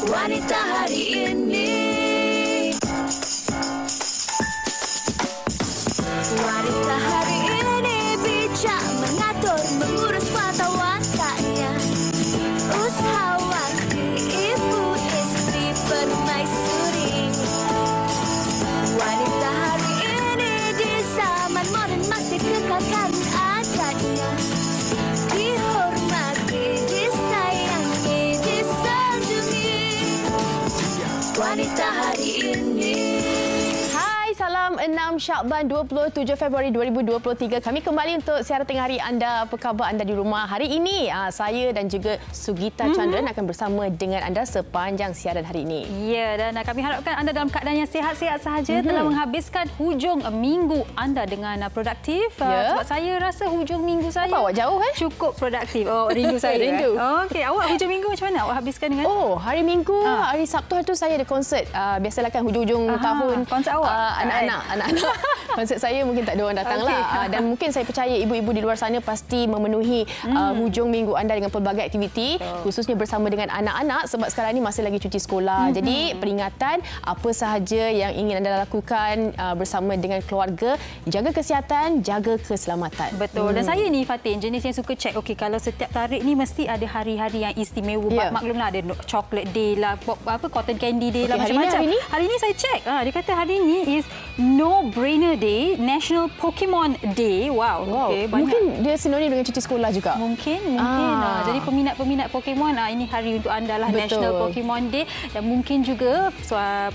Wanita hari ini. Wanita hari ini bijak mengatur, mengurus mata wataknya. Usahawati, ibu, istri, permaisuri. Wanita hari ini di zaman modern masih kekalkan adatnya. Dihormati, disayangi, disanjungi. Wanita hari ini. Salam 6 Syakban 27 Februari 2023. Kami kembali untuk siaran tengah hari anda. Apa khabar anda di rumah? Hari ini saya dan juga Sugita Chandran akan bersama dengan anda sepanjang siaran hari ini. Ya, dan kami harapkan anda dalam keadaan yang sihat-sihat sahaja, telah menghabiskan hujung minggu anda dengan produktif. Sebab saya rasa hujung minggu saya awak jauh cukup produktif. Oh, rindu saya. Rindu. Okey, awak hujung minggu macam mana awak habiskan dengan? Oh, hari Minggu, hari Sabtu tu saya ada konsert. Biasalah kan hujung-hujung tahun. Konsert awak? Anak-anak. Konsert saya mungkin tak ada orang datang lah. Dan mungkin saya percaya ibu-ibu di luar sana pasti memenuhi hujung minggu anda dengan pelbagai aktiviti, khususnya bersama dengan anak-anak sebab sekarang ni masih lagi cuti sekolah. Jadi peringatan apa sahaja yang ingin anda lakukan bersama dengan keluarga, jaga kesihatan, jaga keselamatan. Betul. Dan saya ni Fatin jenis yang suka check, okey, kalau setiap tarik ni mesti ada hari-hari yang istimewa. Maklumlah ada chocolate day lah, cotton candy day lah, macam-macam. Hari ni saya check, dia kata hari ni is No Brainer Day, National Pokemon Day. Wow. Okay, mungkin dia sinonim dengan cuti sekolah juga. Mungkin. Jadi peminat-peminat Pokemon, ini hari untuk anda lah. Betul. National Pokemon Day. Dan mungkin juga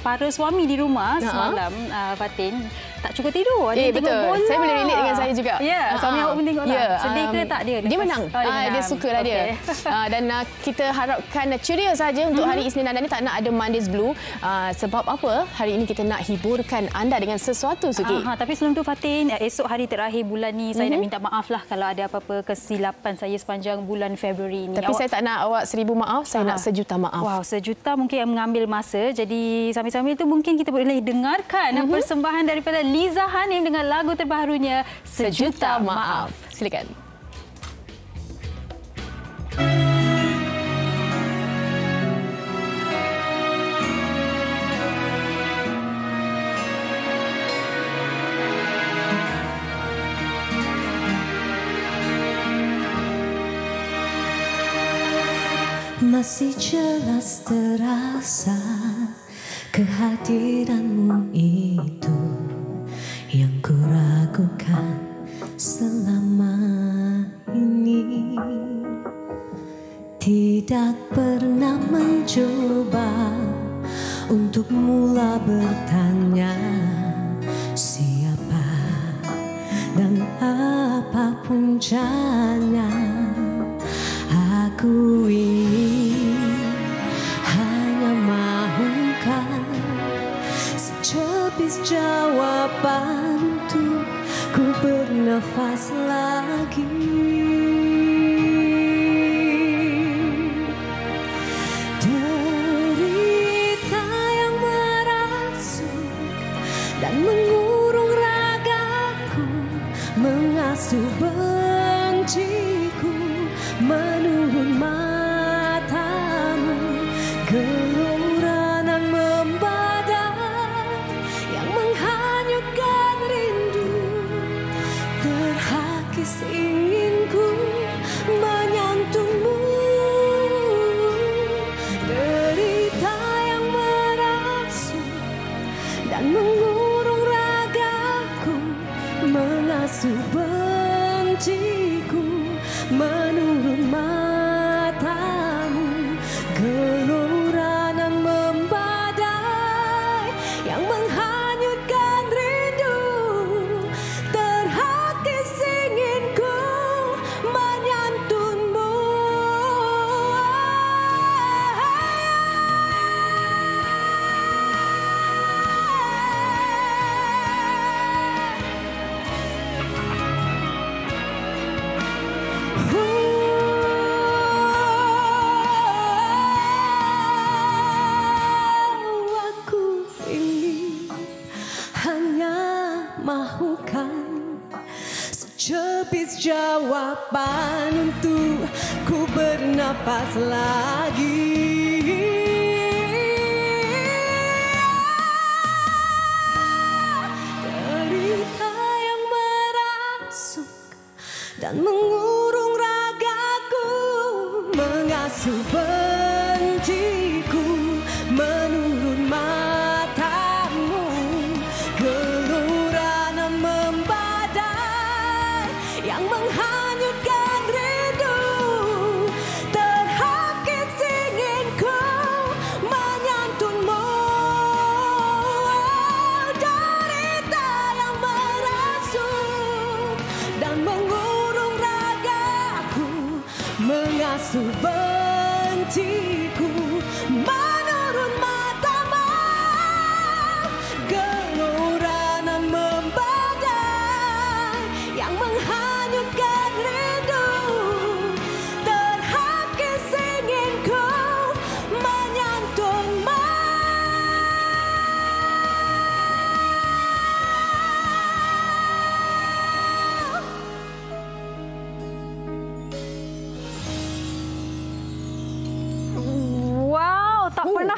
para suami di rumah semalam, Fatin, tak cukup tidur. Ada betul. Bola. Saya boleh relate dengan saya juga. Ya, suami awak pun tengok lah. Sedih ke tak dia? Dia menang. Dia sukalah dia. Dan kita harapkan ceria saja untuk hari Isnin anda ni, tak nak ada Mondays Blue. Sebab apa? Hari ini kita nak hiburkan anda dengan sesuatu, Suki. Tapi sebelum tu Fatin, esok hari terakhir bulan ni saya nak minta maaf lah kalau ada apa-apa kesilapan saya sepanjang bulan Februari ni. Tapi saya tak nak awak 1000 maaf, saya nak 1 juta maaf. Wow, 1 juta mungkin yang mengambil masa. Jadi sambil-sambil itu mungkin kita boleh dengarkan persembahan daripada Liza Hanim dengan lagu terbarunya Sejuta Maaf. Silakan. Masih jelas terasa kehadiranmu itu yang kuragukan selama ini. Tidak pernah mencoba untuk mula bertanya siapa dan apa puncanya. Aku ini hanya mahukan secepis jawaban untuk ku bernafas lagi. Derita yang merasuk dan mengurung ragaku, mengasuh benciku, menurun matamu, gelora nan membadai yang menghanyutkan rindu, terhakis inginku menyantummu. Derita yang merasuk dan mengurung ragaku, mengasuh benciku, menurun matamu, gelora nan membadai yang menghanyutkan rindu, terhakis inginku menyantunmu. Aku ini hanya mahukan secepis jawaban untuk ku bernafas lagi.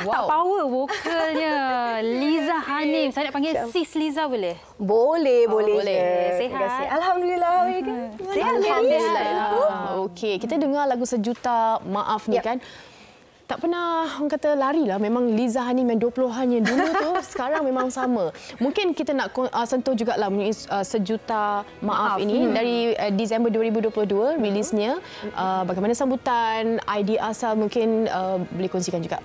Tak power vokalnya. Liza Hanim. Saya nak panggil Sis Liza boleh? Boleh. Sihat? Alhamdulillah. Alhamdulillah. Okey, kita dengar lagu Sejuta Maaf ni kan. Tak pernah orang kata lari lah. Memang Liza Hanim yang 20-an yang dulu tu sekarang memang sama. Mungkin kita nak sentuh jugalah Sejuta Maaf ini dari Disember 2022 rilisnya. Bagaimana sambutan, idea asal mungkin boleh kongsikan juga.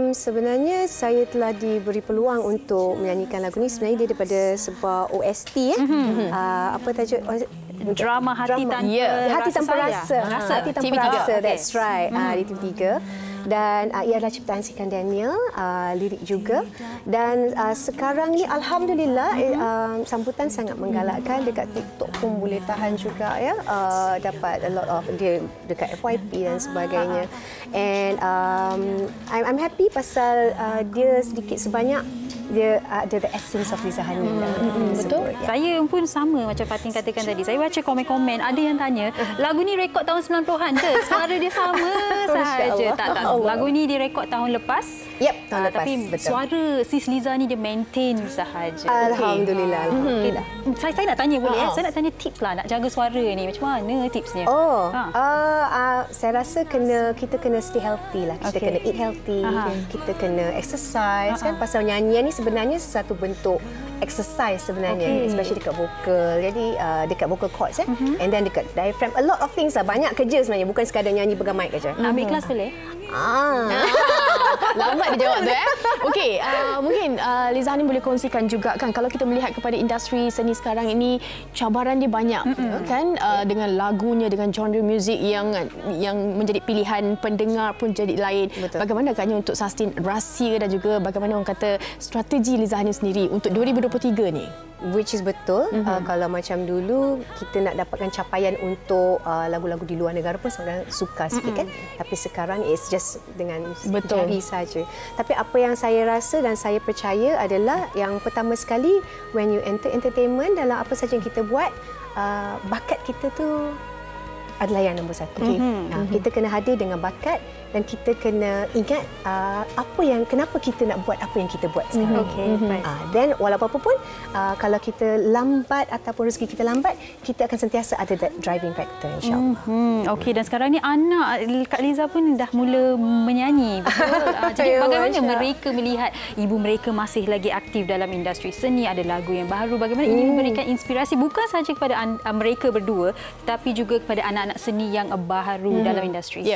Sebenarnya saya telah diberi peluang untuk menyanyikan lagu ni. Sebenarnya dia daripada sebuah OST apa tajuk drama Hati Tanpa Rasa. Hati Tanpa Rasa. That's right. Di TV3. Dan ia adalah ciptaan Sikan Daniel, lirik juga. Dan sekarang ni alhamdulillah sambutan sangat menggalakkan. Dekat TikTok pun boleh tahan juga ya. Dapat a lot of dia dekat FYP dan sebagainya. And I'm happy pasal dia sedikit sebanyak dia ada the essence of Liza Hanim. Betul. Saya pun sama macam Fatin katakan tadi. Saya baca komen-komen ada yang tanya, lagu ni rekod tahun 90-an ke? Suara dia sama sahaja. Tak. Lagu ni direkod tahun lepas. Yep, tahun lepas. Tapi betul. Suara Sis Liza ni dia maintain sahaja. Alhamdulillah. Alhamdulillah. Saya nak tanya boleh ya? Saya nak tanya tips lah nak jaga suara ni. Macam mana tipsnya? Saya rasa kita kena stay healthy lah. Kita kena eat healthy. Kita kena exercise kan. Pasal nyanyian ni sebenarnya satu bentuk exercise sebenarnya, especially dekat vokal. Jadi dekat vocal cords and then dekat diaphragm, a lot of things lah. Banyak kerja sebenarnya, bukan sekadar nyanyi pegang mic aja. Ambil kelas boleh? Lambat dia jawab tu Okey, mungkin Liza Hanim boleh kongsikan juga kan, kalau kita melihat kepada industri seni sekarang ini, cabaran dia banyak kan, dengan lagunya, dengan genre muzik yang menjadi pilihan pendengar pun jadi lain. Betul. Bagaimana agaknya untuk sustain rahsia dan juga bagaimana orang kata strategi Liza Hanim sendiri untuk 2023 ni? Which is betul. Kalau macam dulu kita nak dapatkan capaian untuk lagu-lagu di luar negara pun sangat suka sikit kan. Tapi sekarang it's just dengan jari saja. Tapi apa yang saya rasa dan saya percaya adalah yang pertama sekali, when you enter entertainment, dalam apa saja yang kita buat, bakat kita tu adalah yang nombor satu. Kita kena hadir dengan bakat dan kita kena ingat kenapa kita nak buat apa yang kita buat sekarang. Then walaupun apa pun, kalau kita lambat ataupun rezeki kita lambat, kita akan sentiasa ada that driving factor, insyaAllah. Okey, dan sekarang ni anak Kak Liza pun dah mula menyanyi. Betul. Jadi bagaimana mereka melihat ibu mereka masih lagi aktif dalam industri seni, ada lagu yang baru, bagaimana ini memberikan inspirasi bukan sahaja kepada mereka berdua, tapi juga kepada anak-anak seni yang baru dalam industri?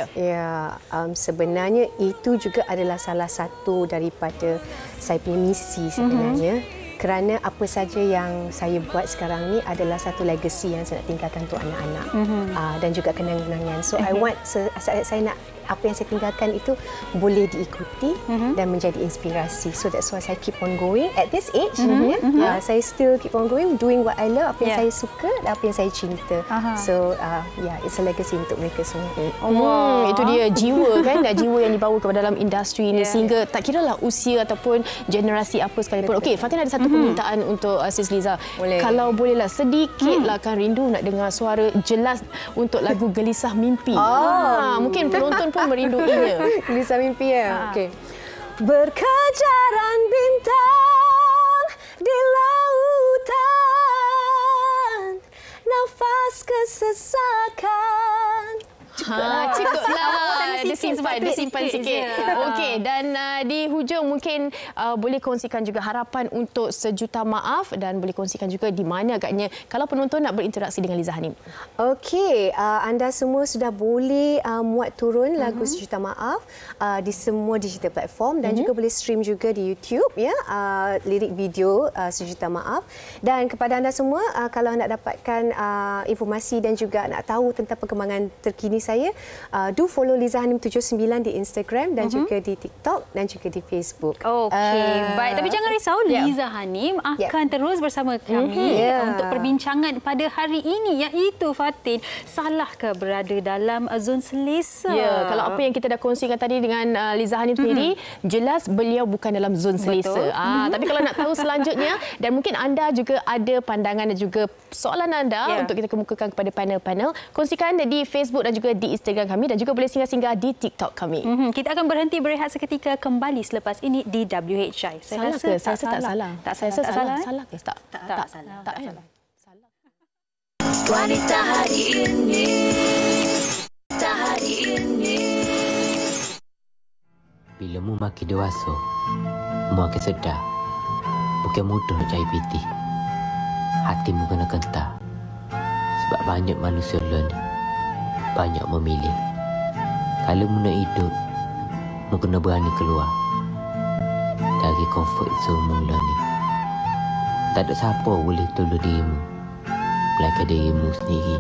Sebenarnya itu juga adalah salah satu daripada saya punya misi sebenarnya. Kerana apa saja yang saya buat sekarang ni adalah satu legacy yang saya nak tinggalkan untuk anak-anak dan juga kenang-kenangan. So I want saya nak apa yang saya tinggalkan itu boleh diikuti dan menjadi inspirasi. So that's why saya keep on going at this age. Saya still keep on going, doing what I love, apa yang saya suka dan apa yang saya cinta. So it's a legacy untuk mereka semua. Itu dia jiwa kan, jiwa yang dibawa ke dalam industri ini sehingga tak kiralah usia ataupun generasi apa sekalipun. Okey, Fatin ada satu permintaan untuk Sis Liza. Kalau bolehlah sedikitlah kan rindu nak dengar suara jelas untuk lagu Gelisah Mimpi. Mungkin penonton pun merinduinya. Gelisah Mimpi ya. Okey. Berkejaran bintang di lautan, nafas kesesakan. Cukuplah. Dia simpan sikit. Okey, dan di hujung mungkin boleh kongsikan juga harapan untuk Sejuta Maaf dan boleh kongsikan juga di mana agaknya kalau penonton nak berinteraksi dengan Liza Hanim. Okey, anda semua sudah boleh muat turun lagu Sejuta Maaf di semua digital platform dan juga boleh stream juga di YouTube ya, lirik video Sejuta Maaf. Dan kepada anda semua, kalau nak dapatkan informasi dan juga nak tahu tentang perkembangan terkini saya. Do follow Liza Hanim 79 di Instagram dan juga di TikTok dan juga di Facebook. Okey, baik. Tapi jangan risau, Liza Hanim akan terus bersama kami untuk perbincangan pada hari ini, iaitu Fatin, salahkah berada dalam zon selesa? Ya, kalau apa yang kita dah kongsikan tadi dengan Liza Hanim sendiri, jelas beliau bukan dalam zon selesa. Tapi kalau nak tahu selanjutnya, dan mungkin anda juga ada pandangan dan juga soalan anda untuk kita kemukakan kepada panel-panel, kongsikan di Facebook dan juga di Instagram kami, dan juga boleh singgah-singgah di TikTok kami. Kita akan berhenti berehat seketika, kembali selepas ini di WHI. Saya rasa tak salah. Saya rasa salah. Salah ke? Tak salah. Wanita hari ini. Wanita hari ini. Bila mu makin dewasa, mu akan sedar bukan mudah nak cari piti. Hatimu kena kentar. Sebab banyak manusia lain, banyak memilih. Kalau mu nak hidup, mu kena berani keluar dari comfort zone mu ni. Tak ada siapa boleh tolong dirimu, melainkan dirimu sendiri.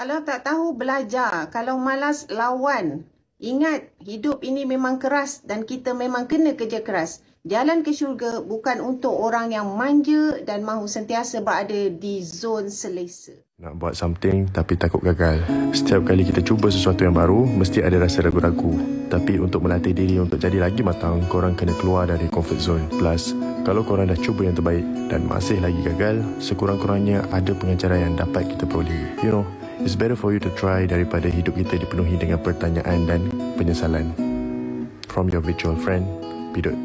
Kalau tak tahu, belajar. Kalau malas, lawan. Ingat, hidup ini memang keras dan kita memang kena kerja keras. Jalan ke syurga bukan untuk orang yang manja dan mahu sentiasa berada di zon selesa. Nak buat something tapi takut gagal. Setiap kali kita cuba sesuatu yang baru, mesti ada rasa ragu-ragu. Tapi untuk melatih diri untuk jadi lagi matang, korang kena keluar dari comfort zone. Plus, kalau korang dah cuba yang terbaik dan masih lagi gagal, sekurang-kurangnya ada pengajaran yang dapat kita peroleh. You know, it's better for you to try daripada hidup kita dipenuhi dengan pertanyaan dan penyesalan. From your virtual friend, Pidot.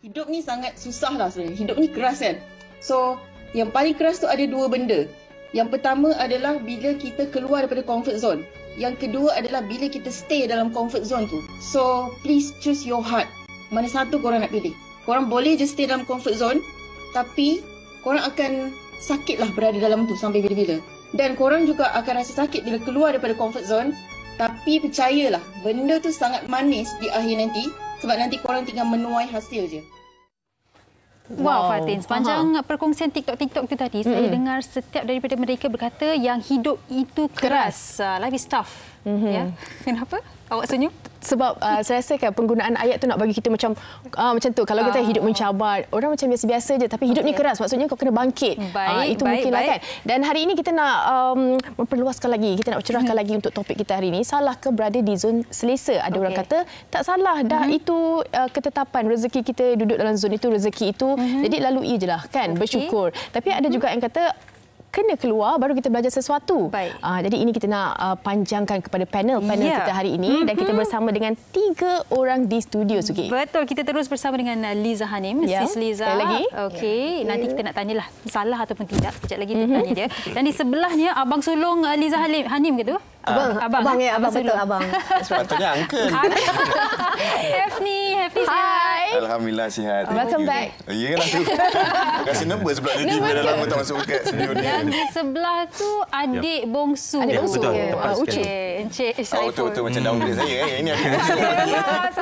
Hidup ni sangat susah lah sebenarnya. Hidup ni keras kan. So, yang paling keras tu ada dua benda. Yang pertama adalah bila kita keluar daripada comfort zone. Yang kedua adalah bila kita stay dalam comfort zone tu. So, please choose your heart. Mana satu korang nak pilih. Korang boleh je stay dalam comfort zone, tapi korang akan sakitlah berada dalam tu sampai bila-bila. Dan korang juga akan rasa sakit bila keluar daripada comfort zone. Tapi percayalah, benda tu sangat manis di akhir nanti. Sebab nanti korang tinggal menuai hasil je. Wow, Fatin, sepanjang perkongsian TikTok itu tadi, saya dengar setiap daripada mereka berkata yang hidup itu keras. Life is tough. Ya. Kenapa? Awak senyum? Sebab saya rasa kan penggunaan ayat tu nak bagi kita macam tu. Kalau kita hidup mencabar, orang macam biasa-biasa je, tapi hidup ni keras. Maksudnya kau kena bangkit. Itu mungkinlah kan. Dan hari ini kita nak memperluaskan lagi, kita nak cerahkan lagi untuk topik kita hari ini. Salah ke berada di zon selesa? Ada orang kata tak salah dah, itu ketetapan rezeki kita duduk dalam zon itu, rezeki itu. Jadi lalui je lah kan, bersyukur. Tapi ada juga yang kata kena keluar baru kita belajar sesuatu. Jadi ini kita nak panjangkan kepada panel kita hari ini, dan kita bersama dengan 3 orang di studio, Suki. Betul, kita terus bersama dengan Liza Hanim, Sis Liza. Sekali lagi. Okey, nanti kita nak tanyalah salah ataupun tidak. Sekejap lagi kita tanya dia. Dan di sebelahnya abang sulung Liza Hanim ke tu? Abang betul abang. Patutnya uncle. Hefni Hai. Alhamdulillah sihat. Welcome back. Ya kan aku. Rasa nervous pula ni, dah lama tak masuk kat studio ni. Dan di sebelah tu adik bongsu. Adik bongsu. Uci. Encik Saiful. Betul-betul macam downgrade saya. Ini aku.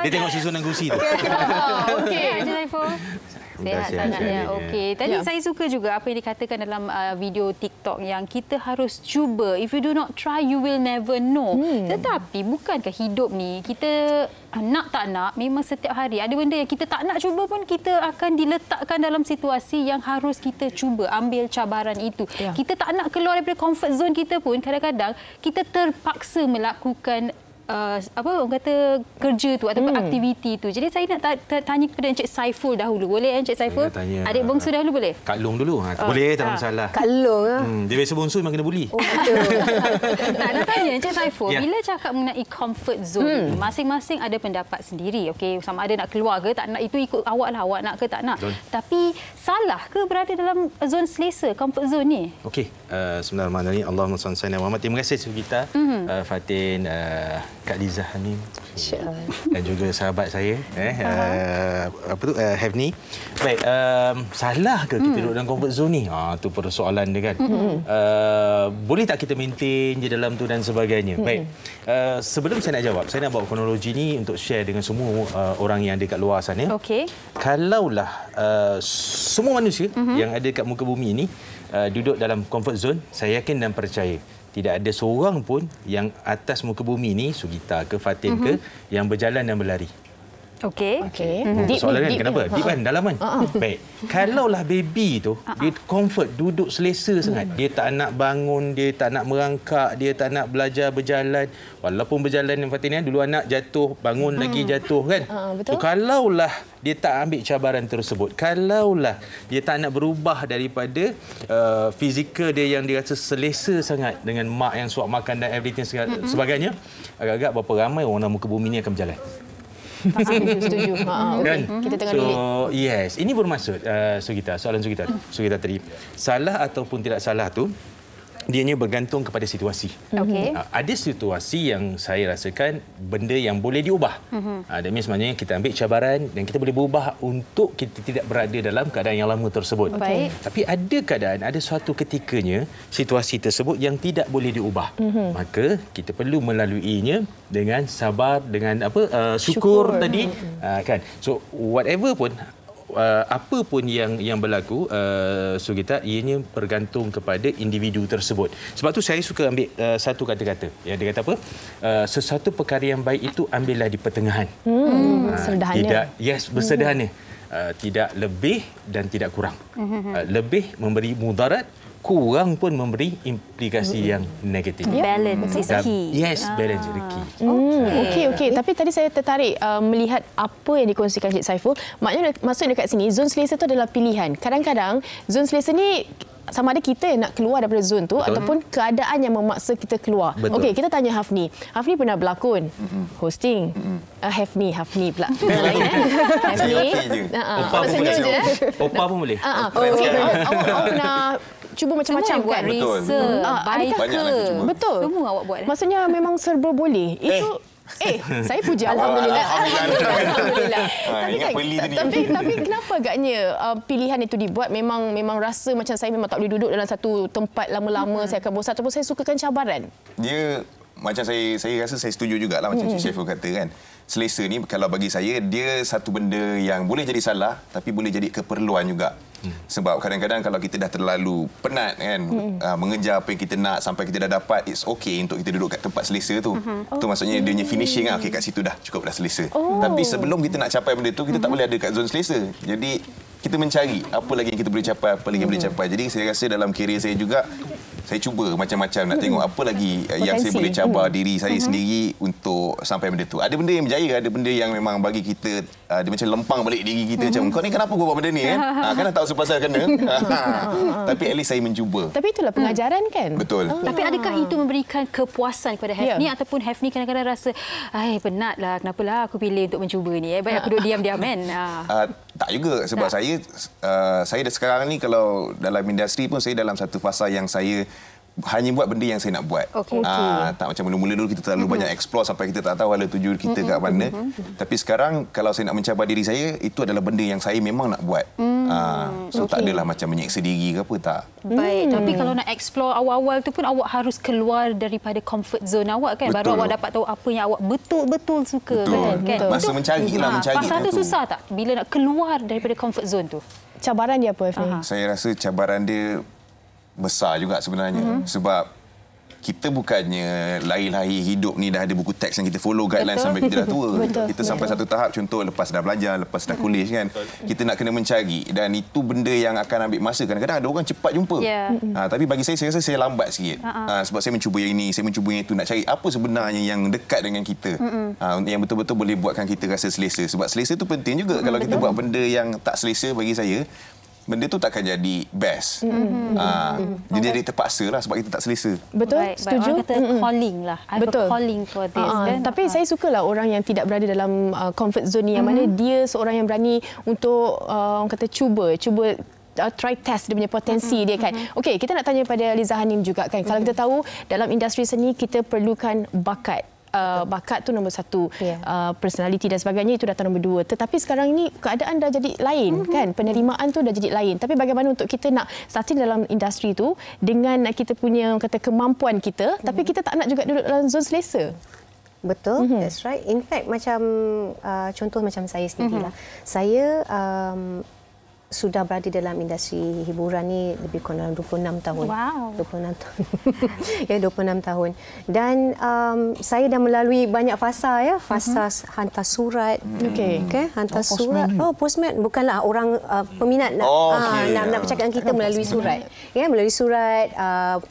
Dia tengok susunan gusi tu. Okey, Encik Saiful. Sihat sangat ya. Okey. Tadi saya suka juga apa yang dikatakan dalam video TikTok yang kita harus cuba. If you do not try, you will never know. Tetapi bukankah hidup ni kita nak tak nak, memang setiap hari ada benda yang kita tak nak cuba pun kita akan diletakkan dalam situasi yang harus kita cuba ambil cabaran itu. Kita tak nak keluar daripada comfort zone kita pun kadang-kadang kita terpaksa melakukan orang kata kerja tu ataupun aktiviti tu. Jadi saya nak tanya kepada Encik Saiful dahulu. Boleh Encik Saiful? Adik bongsu dahulu boleh? Kak Long dulu. Boleh, tak ada masalah. Kak Long dia biasa bongsu memang kena bully. Nak tanya Encik Saiful, bila cakap mengenai comfort zone, masing-masing ada pendapat sendiri. Okey, sama ada nak keluar ke tak nak, itu ikut awak lah, awak nak ke tak nak. Tapi salah ke berada dalam zon selesa, comfort zone ni? Okey, Bismillahirrahmanirrahim. Allahumma salli ala Muhammad. Terima kasih kita Fatin, Kak Liza Hanim. dan juga sahabat saya Hefni. Baik, salah ke kita duduk dalam comfort zone ni? Tu persoalan dia kan. Boleh tak kita maintain je dalam tu dan sebagainya? Baik. Sebelum saya nak jawab, saya nak bawa kronologi ni untuk share dengan semua orang yang ada kat luar sana. Okey. Kalaulah semua manusia yang ada kat muka bumi ini duduk dalam comfort zone, saya yakin dan percaya tidak ada seorang pun yang atas muka bumi ni, Sugita ke Fatin ke, yang berjalan dan berlari. Okey. Soalan kan kenapa? Deep kan, dalaman. Baik. Kalaulah baby tu dia comfort, duduk selesa sangat. Dia tak nak bangun, dia tak nak merangkak, dia tak nak belajar berjalan. Walaupun berjalan yang Fatin dulu anak jatuh, bangun lagi jatuh kan. So, kalaulah dia tak ambil cabaran tersebut, kalaulah dia tak nak berubah daripada fizikal dia yang dia rasa selesa sangat dengan mak yang suap makan dan everything sebagainya, agak-agak berapa ramai orang muka bumi ni akan berjalan. Setuju. Kan? Kita tengah yes, ini bermaksud soalan Sugita tadi, salah ataupun tidak salah tu dianya bergantung kepada situasi. Ada situasi yang saya rasakan benda yang boleh diubah. That means maknanya kita ambil cabaran dan kita boleh berubah untuk kita tidak berada dalam keadaan yang lama tersebut. Tapi ada keadaan, ada suatu ketikanya situasi tersebut yang tidak boleh diubah. Maka kita perlu melaluinya dengan sabar, dengan syukur tadi kan. So whatever pun apa pun yang berlaku, Sugita, ianya bergantung kepada individu tersebut. Sebab tu saya suka ambil satu kata-kata. Yang dia kata apa? Sesuatu perkara yang baik itu ambillah di pertengahan. Sederhana. Bersederhana. Tidak lebih dan tidak kurang. Lebih memberi mudarat, kurang pun memberi implikasi yang negatif. Balance is key. Yes, balance is key. Okey. Tapi tadi saya tertarik melihat apa yang dikongsikan Cik Saiful. Maknanya maksud dekat sini, zon selesa itu adalah pilihan. Kadang-kadang zon selesa ni sama ada kita yang nak keluar daripada zon tu ataupun keadaan yang memaksa kita keluar. Okey, kita tanya Hafni. Hafni pernah berlakon, hosting. Hafni pula. Hafni. Opa pun boleh. Awak pernah cuba macam-macam kan? Betul. Betul. Semua awak buat. Maksudnya memang serba boleh. Itu saya puji Alhamdulillah. Tapi kenapa agaknya pilihan itu dibuat? Memang rasa macam saya memang tak boleh duduk dalam satu tempat lama-lama, saya akan bosan, ataupun saya sukakan cabaran? Dia macam saya rasa saya setuju jugalah macam Cik Saiful kata kan. Selesa ni kalau bagi saya dia satu benda yang boleh jadi salah tapi boleh jadi keperluan juga. Sebab kadang-kadang kalau kita dah terlalu penat kan mengejar apa yang kita nak sampai kita dah dapat, it's okay untuk kita duduk kat tempat selesa tu. Tu maksudnya dia punya finishing okey kat situ dah cukup dah selesa. Tapi sebelum kita nak capai benda tu kita tak boleh ada kat zon selesa. Jadi kita mencari apa lagi yang kita boleh capai, apa lagi yang boleh capai. Jadi saya rasa dalam kerjaya saya juga saya cuba macam-macam nak tengok apa lagi yang saya boleh cabar diri saya sendiri untuk sampai benda tu. Ada benda yang berjaya, ada benda yang memang bagi kita dia macam lempang balik diri kita macam kau ni kenapa kau buat benda ni kan? Kan dah tahu sepasal kena. Tapi at least saya mencuba. Tapi itulah pengajaran kan? Betul. Tapi adakah itu memberikan kepuasan kepada Hafni ataupun Hafni kadang-kadang rasa penatlah, kenapalah aku pilih untuk mencuba ni, baik aku duduk diam-diam kan? Tak juga sebab saya dah sekarang ni kalau dalam industri pun saya dalam satu fasa yang saya hanya buat benda yang saya nak buat. Tak macam mula-mula dulu kita terlalu banyak explore sampai kita tak tahu hala tuju kita kat mana. Tapi sekarang kalau saya nak mencabar diri saya, itu adalah benda yang saya memang nak buat. So tak adalah macam menyeksa diri ke apa, tak. Baik, tapi kalau nak explore awal-awal tu pun awak harus keluar daripada comfort zone awak kan. Baru awak dapat tahu apa yang awak betul-betul suka. Kan? Masa mencarilah. Pasal tu susah tak bila nak keluar daripada comfort zone tu? Cabaran dia apa, Hafni? Saya rasa cabaran dia besar juga sebenarnya. Sebab kita bukannya lahir-lahir hidup ni dah ada buku teks yang kita follow guidelines sampai kita dah tua. Kita sampai satu tahap, contoh lepas dah belajar, lepas dah kuliah kan, kita nak kena mencari dan itu benda yang akan ambil masa. Kadang-kadang ada orang cepat jumpa. Tapi bagi saya rasa saya lambat sikit. Sebab saya mencuba yang ini, saya mencuba yang itu, nak cari apa sebenarnya yang dekat dengan kita. Yang betul-betul boleh buatkan kita rasa selesa. Sebab selesa tu penting juga. Kalau kita buat benda yang tak selesa bagi saya, benda tu takkan jadi best. Dia jadi terpaksa lah sebab kita tak selesa. Betul, setuju. Orang kata calling lah. Betul. Calling for this. Kan? Tapi saya sukalah orang yang tidak berada dalam comfort zone ni, yang mana dia seorang yang berani untuk orang kata cuba try test dia punya potensi dia kan. Okey, kita nak tanya pada Liza Hanim juga kan. Kalau kita tahu dalam industri seni kita perlukan bakat. bakat tu nombor 1, personality dan sebagainya itu datang nombor 2. Tetapi sekarang ini keadaan dah jadi lain kan, penerimaan tu dah jadi lain. Tapi bagaimana untuk kita nak sustain dalam industri tu dengan kita punya kata kemampuan kita, tapi kita tak nak juga duduk dalam zon selesa. Betul, that's right. In fact, macam contoh macam saya sendirilah. Saya sudah berada dalam industri hiburan ni lebih kurang dalam 26 tahun. Wow. 26 tahun. Ya, 26 tahun. Dan saya dah melalui banyak fasa ya. Fasa hantar surat. Okay, hantar surat. Postman. Bukanlah orang peminat nak bercakap dengan kita melalui surat. Ya, melalui surat.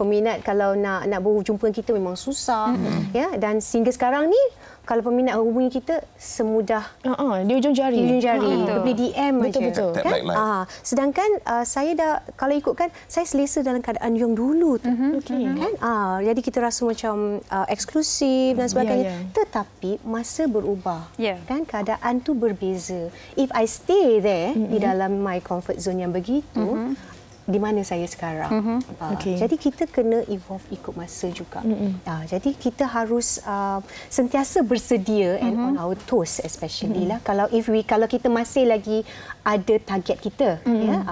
Peminat kalau nak berjumpa kita memang susah. Ya, dan sehingga sekarang ni kalau peminat hubungi kita semudah di ujung jari. Boleh DM betul, aja. betul. Kan? Sedangkan saya dah kalau ikutkan saya selesa dalam keadaan yang dulu tu. Kan? Jadi kita rasa macam eksklusif dan sebagainya. Tetapi masa berubah. Kan keadaan tu berbeza. If I stay there di dalam my comfort zone yang begitu, di mana saya sekarang. Jadi kita kena evolve ikut masa juga. Jadi kita harus sentiasa bersedia and on our toes especially lah. Kalau kita masih lagi ada target kita,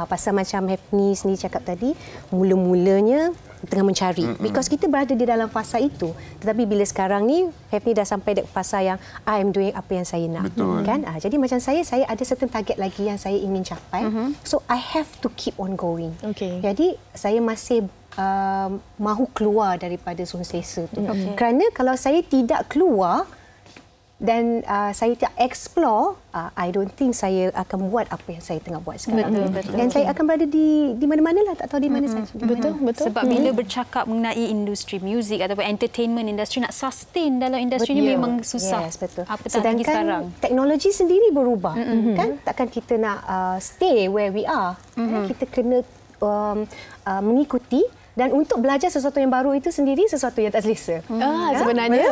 pasal macam Hafni sendiri cakap tadi, mula-mulanya tengah mencari because kita berada di dalam fasa itu, tetapi bila sekarang ni Hafni dah sampai di fasa yang I am doing apa yang saya nak. Kan? Jadi macam saya ada certain target lagi yang saya ingin capai, so I have to keep on going. Jadi saya masih mahu keluar daripada zon selesa tu. Kerana kalau saya tidak keluar dan saya tak explore, I don't think saya akan buat apa yang saya tengah buat sekarang. Dan saya akan berada di mana-mana lah, tak tahu di mana saja. Betul. Sebab bila bercakap mengenai industri muzik ataupun entertainment industri, nak sustain dalam industri ni memang susah. Betul. Sedangkan sekarang teknologi sendiri berubah. Kan? Takkan kita nak stay where we are. Kita kena mengikuti. Dan untuk belajar sesuatu yang baru itu sendiri sesuatu yang tak selesa. Sebenarnya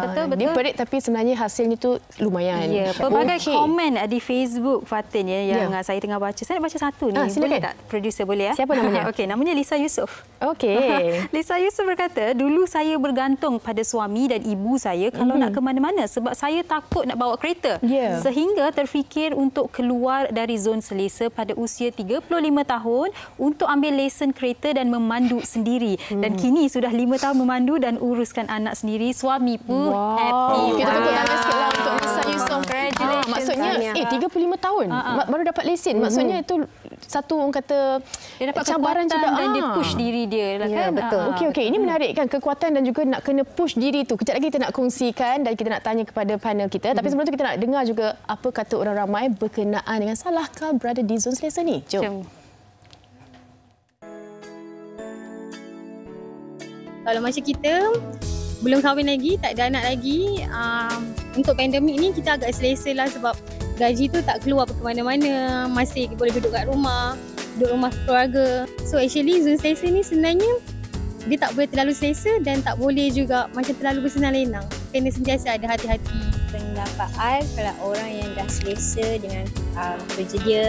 betul. dia perit tapi sebenarnya hasilnya tu lumayan. Pelbagai komen di Facebook Fatin yang saya tengah baca. Saya nak baca satu ni. Boleh tak? Producer boleh ya? Siapa namanya? Namanya Lisa Yusof. Lisa Yusof berkata, dulu saya bergantung pada suami dan ibu saya kalau nak ke mana-mana sebab saya takut nak bawa kereta. Sehingga terfikir untuk keluar dari zon selesa pada usia 35 tahun untuk ambil lesen kereta dan memandu sendiri. Dan kini sudah 5 tahun memandu dan uruskan anak sendiri. Suami pun happy. Kita tepuk tangan sikitlah untuk Lisa Yusof. Maksudnya 35 tahun baru dapat lesen. Maksudnya itu satu orang kata dia dapat cabaran juga dan dia push diri dia lah kan. Betul. Okey, ini menarik kan, kekuatan dan juga nak kena push diri tu. Kejap lagi kita nak kongsikan dan kita nak tanya kepada panel kita. Tapi sebelum tu kita nak dengar juga apa kata orang ramai berkenaan dengan salahkah berada di zon selesa ni. Jom. Kalau macam kita belum kahwin lagi, tak ada anak lagi, untuk pandemik ni kita agak selesa lah sebab gaji tu tak keluar ke mana-mana, masih boleh duduk kat rumah, duduk rumah keluarga. So actually zon selesa ni sebenarnya dia tak boleh terlalu selesa dan tak boleh juga macam terlalu bersenang-lenang. Kena sentiasa ada hati-hati. Pendapat I, kalau orang yang dah selesa dengan kerja dia,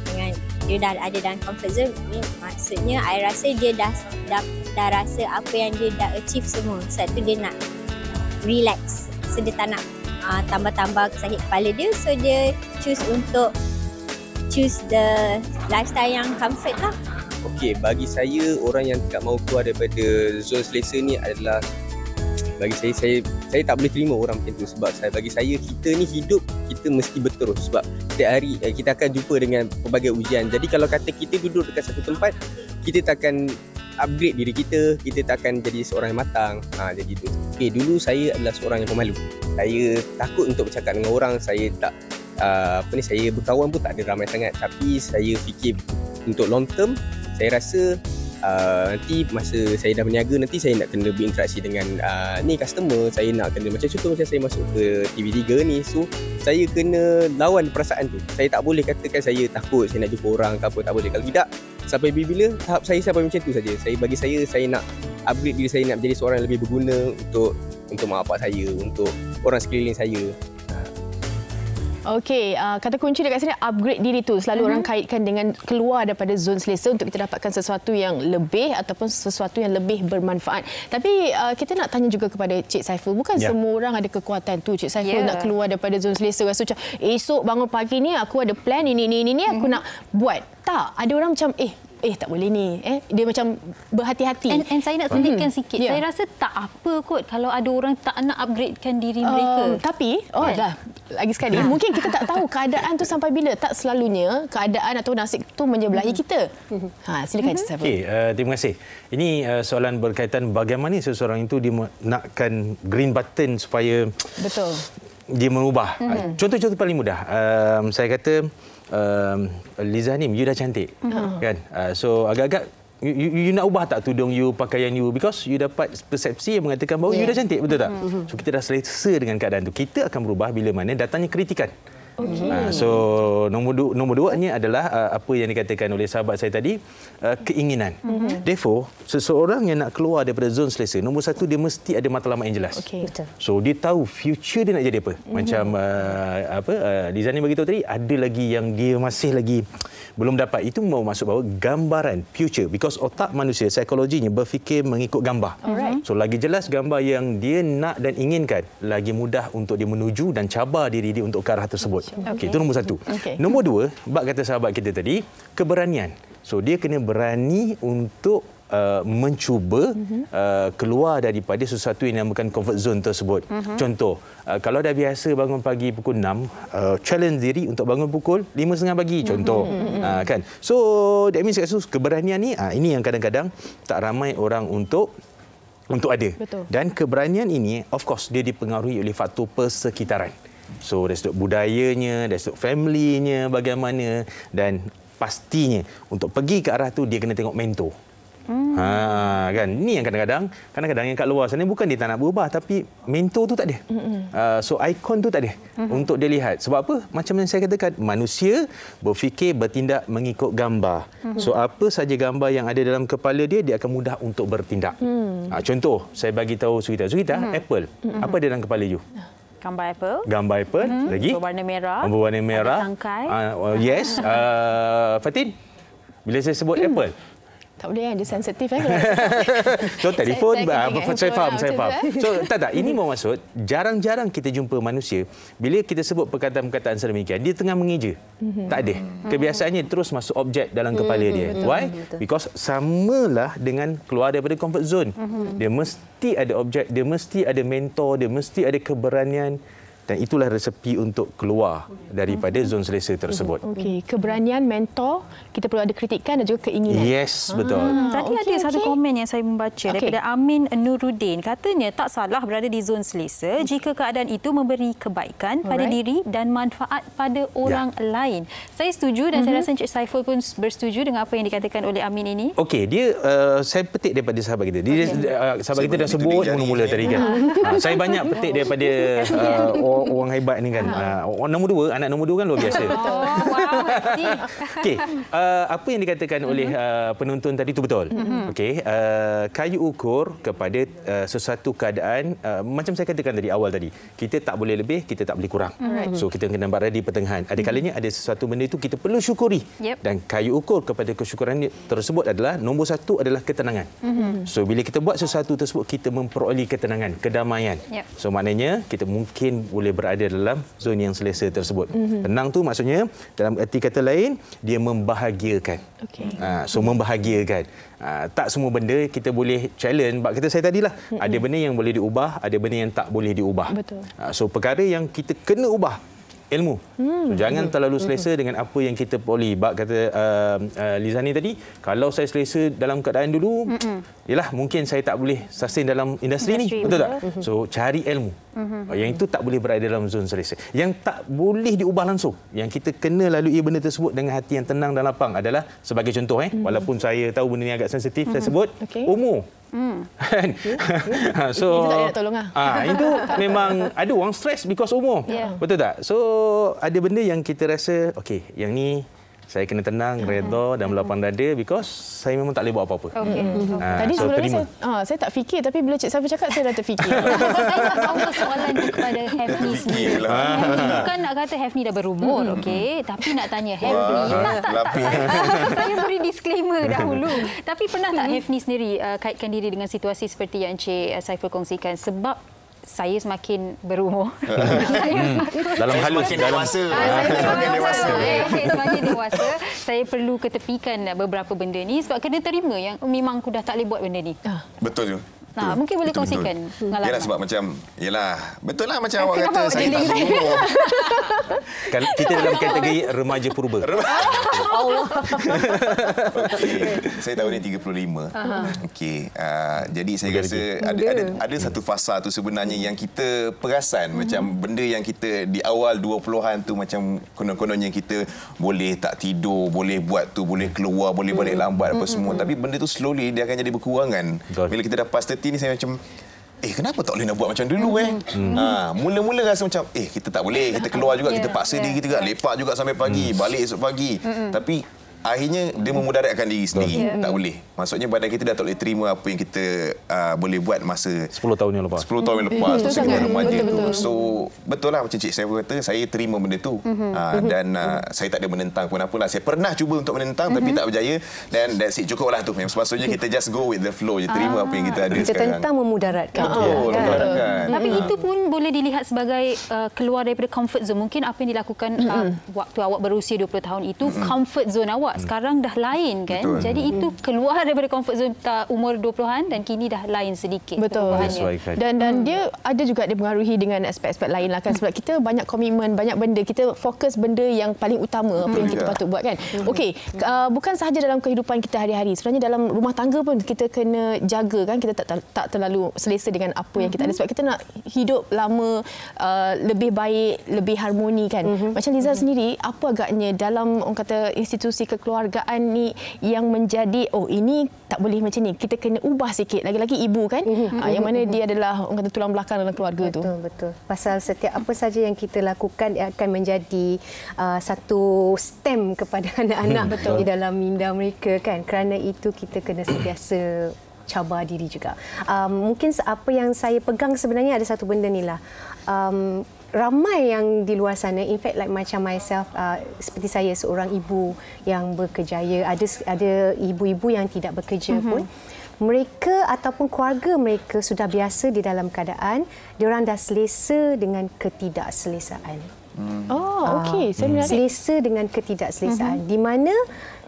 dengan dia dah ada dalam comfort zone ni, maksudnya I rasa dia dah rasa apa yang dia dah achieve semua. Sebab tu dia nak relax, so dia tak nak tambah-tambah sakit kepala dia, so dia choose the lifestyle yang comfort lah. Okey, bagi saya orang yang tak mahu keluar daripada zon selesa ni adalah, bagi saya tak boleh terima orang macam tu. Sebab bagi saya kita ni hidup, kita mesti berterus. Sebab setiap hari kita akan jumpa dengan pelbagai ujian. Jadi kalau kata kita duduk dekat satu tempat, kita tak akan upgrade diri kita, kita tak akan jadi seorang yang matang. Jadi tu. Okay, dulu saya adalah seorang yang pemalu. Saya takut untuk bercakap dengan orang. Saya tak saya berkawan pun tak ada ramai sangat. Tapi saya fikir untuk long term, saya rasa nanti masa saya dah berniaga, nanti saya nak kena berinteraksi dengan ni customer, saya nak kena macam contoh macam saya masuk ke TV3 ni, so saya kena lawan perasaan tu. Saya tak boleh katakan saya takut saya nak jumpa orang ke apa, tak boleh. Kalau tidak, sampai bila tahap saya sampai macam tu saja. Bagi saya nak upgrade diri saya, nak menjadi seorang yang lebih berguna untuk mak bapak saya, untuk orang sekeliling saya. Okey, kata kunci dekat sini upgrade diri tu. Selalu orang kaitkan dengan keluar daripada zon selesa untuk kita dapatkan sesuatu yang lebih ataupun sesuatu yang lebih bermanfaat. Tapi kita nak tanya juga kepada Cik Saiful. Bukan semua orang ada kekuatan tu, Cik Saiful, nak keluar daripada zon selesa. Rasa macam esok bangun pagi ni aku ada plan ini aku nak buat. Tak, ada orang macam tak boleh ni. Dia macam berhati-hati. And saya nak selitkan sikit. Saya rasa tak apa kot kalau ada orang tak nak upgradekan diri mereka. Tapi, lagi sekali, mungkin kita tak tahu keadaan tu sampai bila. Tak selalunya keadaan atau nasib tu menyebelahi kita. Silakan Cik Saiful. Okey, terima kasih. Ini soalan berkaitan bagaimana seseorang itu dia nakkan green button supaya dia mengubah. Contoh-contoh paling mudah. Saya kata Liza ni, you dah cantik kan, so agak-agak you nak ubah tak tudung you, pakaian you, because you dapat persepsi yang mengatakan bahawa you dah cantik, betul tak? So kita dah selesa dengan keadaan tu. Kita akan berubah bila mana datangnya kritikan. So nombor duanya adalah apa yang dikatakan oleh sahabat saya tadi, keinginan. Therefore, seseorang yang nak keluar daripada zon selesa, nombor satu, dia mesti ada matlamat yang jelas. So dia tahu future dia nak jadi apa. Macam Liza ni beritahu tadi, ada lagi yang dia masih lagi belum dapat. Itu mau masuk bahawa gambaran future, because otak manusia psikologinya berfikir mengikut gambar. So lagi jelas gambar yang dia nak dan inginkan, lagi mudah untuk dia menuju dan cabar diri dia untuk ke arah tersebut. Okey, itu nombor satu. Nombor dua, bab kata sahabat kita tadi, keberanian. So dia kena berani untuk mencuba keluar daripada sesuatu yang dinamakan comfort zone tersebut. Contoh, kalau dah biasa bangun pagi pukul 6, challenge diri untuk bangun pukul 5.30 pagi. Contoh, kan? So that means keberanian ni, ini yang kadang-kadang tak ramai orang untuk ada. Dan keberanian ini, of course, dia dipengaruhi oleh faktor persekitaran. So dari sudut budayanya, dari sudut family-nya bagaimana, dan pastinya untuk pergi ke arah tu dia kena tengok mentor. Kan, ni yang kadang-kadang yang kat luar sana bukan dia tak nak berubah, tapi mentor tu tak ada. So ikon tu tak ada untuk dia lihat. Sebab apa? Macam yang saya katakan, manusia berfikir bertindak mengikut gambar. So apa saja gambar yang ada dalam kepala dia akan mudah untuk bertindak. Contoh, saya bagi tahu Sugita, Apple. Apa ada dalam kepala you? Gambar Apple. Gambar Apple. Lagi? Berwarna merah. Berwarna merah. Ada tangkai. Yes. Fatin, bila saya sebut Apple, tak boleh, dia sensitif. So telefon, saya faham. So tak, ini mau maksud, jarang-jarang kita jumpa manusia, bila kita sebut perkataan-perkataan sedemikian, dia tengah mengeja. Tak ada. Kebiasaannya terus masuk objek dalam kepala dia. Why? Because samalah dengan keluar daripada comfort zone. Dia mesti ada objek, dia mesti ada mentor, dia mesti ada keberanian. Dan itulah resepi untuk keluar daripada zon selesa tersebut. Okey, keberanian, mentor, kita perlu ada kritikan dan juga keinginan. Yes, betul. Tadi ada satu komen yang saya membaca daripada Amin Nuruddin. Katanya tak salah berada di zon selesa jika keadaan itu memberi kebaikan pada diri dan manfaat pada orang lain. Saya setuju dan saya rasa Encik Saiful pun bersetuju dengan apa yang dikatakan oleh Amin ini. Okey, dia saya petik daripada sahabat kita. Sahabat kita dah sebut mula-mula tadi kan. Saya banyak petik daripada orang hebat ni kan. Anak nombor dua kan luar biasa. Okey, apa yang dikatakan oleh penonton tadi itu betul. Okey, kayu ukur kepada sesuatu keadaan, macam saya katakan tadi awal tadi, kita tak boleh lebih, kita tak boleh kurang. So kita kena berada di pertengahan. Ada kalanya ada sesuatu benda itu kita perlu syukuri. Dan kayu ukur kepada kesyukuran tersebut adalah nombor satu adalah ketenangan. So bila kita buat sesuatu tersebut, kita memperoleh ketenangan, kedamaian. So maknanya kita mungkin boleh berada dalam zon yang selesa tersebut. Tenang tu maksudnya dalam arti kata lain, dia membahagiakan. So membahagiakan. Tak semua benda kita boleh challenge. Bak kata saya tadilah, ada benda yang boleh diubah, ada benda yang tak boleh diubah. So perkara yang kita kena ubah, ilmu. So, jangan terlalu selesa dengan apa yang kita boleh. Bak kata Liza ni tadi, kalau saya selesa dalam keadaan dulu, yalah mungkin saya tak boleh sustain dalam industri ni, betul tak? So cari ilmu. Yang itu tak boleh berada dalam zon selesa. Yang tak boleh diubah langsung, yang kita kena lalui benda tersebut dengan hati yang tenang dan lapang adalah, sebagai contoh walaupun saya tahu benda ni agak sensitif, saya sebut umur. So itu tak ada tolong itu memang ada orang stres because umur. Betul tak? So ada benda yang kita rasa okey, yang ni Saya kena tenang, redha dan melapang dada because saya memang tak boleh buat apa-apa. Tadi so, sebenarnya saya tak fikir, tapi bila Cik Saiful cakap saya dah terfikir. Saya nak tahu soalan ni kepada Hefni sendiri. Bukan nak kata Hefni dah berumur, okey, tapi nak tanya Hefni. Saya beri disclaimer dahulu. Tapi pernah tak Hefni sendiri kaitkan diri dengan situasi seperti yang Cik Saiful kongsikan? Sebab saya semakin berumur. Dalam halus semakin dewasa, saya perlu ketepikan beberapa benda ni sebab kena terima yang memang aku dah tak boleh buat benda ni. Betul je. Mungkin boleh kongsikan pengalaman. Yalah, sebab betul lah macam awak kata saya tak berumur. Kita dalam kategori remaja purba. Allah. Saya tahun ni 35. Okey, jadi saya rasa ada satu fasa tu sebenarnya yang kita perasan macam benda yang kita di awal 20-an tu macam konon-kononnya kita boleh tak tidur, boleh buat tu, boleh keluar, boleh balik lambat apa semua, tapi benda tu slowly dia akan jadi berkurangan. Bila kita dah pas 30 ni saya macam kenapa tak boleh nak buat macam dulu mula-mula rasa macam kita tak boleh, kita keluar juga, kita paksa diri kita juga, lepak juga sampai pagi, balik esok pagi, tapi akhirnya dia memudaratkan diri sendiri. Tak boleh. Maksudnya badan kita dah tak boleh terima apa yang kita boleh buat masa 10 tahun yang lepas. 10 tahun yang lepas masa kita remaja tu. So betul lah macam Cik Saiful kata, saya terima benda tu. Dan saya tak ada menentang pun apalah. Saya pernah cuba untuk menentang tapi tak berjaya, dan that's it, cukuplah tu. Yang sepatutnya kita just go with the flow je, terima apa yang kita ada kita sekarang. tentang memudaratkan. Betul, memudaratkan. Tapi itu pun boleh dilihat sebagai keluar daripada comfort zone. Mungkin apa yang dilakukan waktu awak berusia 20 tahun itu comfort zone awak. Sekarang dah lain kan. Betul. Jadi itu keluar daripada comfort zone umur 20-an dan kini dah lain sedikit. Betul. Dan dia ada juga dipengaruhi dengan aspek-aspek lain lah kan. Sebab kita banyak komitmen, banyak benda. Kita fokus benda yang paling utama apa yang kita patut buat kan. Okey, bukan sahaja dalam kehidupan kita hari-hari. Sebenarnya dalam rumah tangga pun kita kena jaga kan. Kita tak terlalu selesa dengan apa yang kita ada. Sebab kita nak hidup lama, lebih baik, lebih harmoni kan. Macam Liza sendiri, apa agaknya dalam orang kata institusi kekeluargaan ni yang menjadi ini tak boleh macam ni, kita kena ubah sikit, lagi-lagi ibu kan, yang mana dia adalah orang kata tulang belakang dalam keluarga tu. Betul. Pasal setiap apa saja yang kita lakukan dia akan menjadi satu stem kepada anak-anak di dalam minda mereka kan. Kerana itu kita kena sentiasa cabar diri juga. Mungkin apa yang saya pegang sebenarnya ada satu benda ni lah. Ramai yang di luar sana, in fact like macam myself, seperti saya seorang ibu yang berkejaya, ada ibu-ibu yang tidak bekerja pun, mereka ataupun keluarga mereka sudah biasa di dalam keadaan diorang dah selesa dengan ketidakselesaan. Okey, saya menarik. Selesa dengan ketidakselesaan, di mana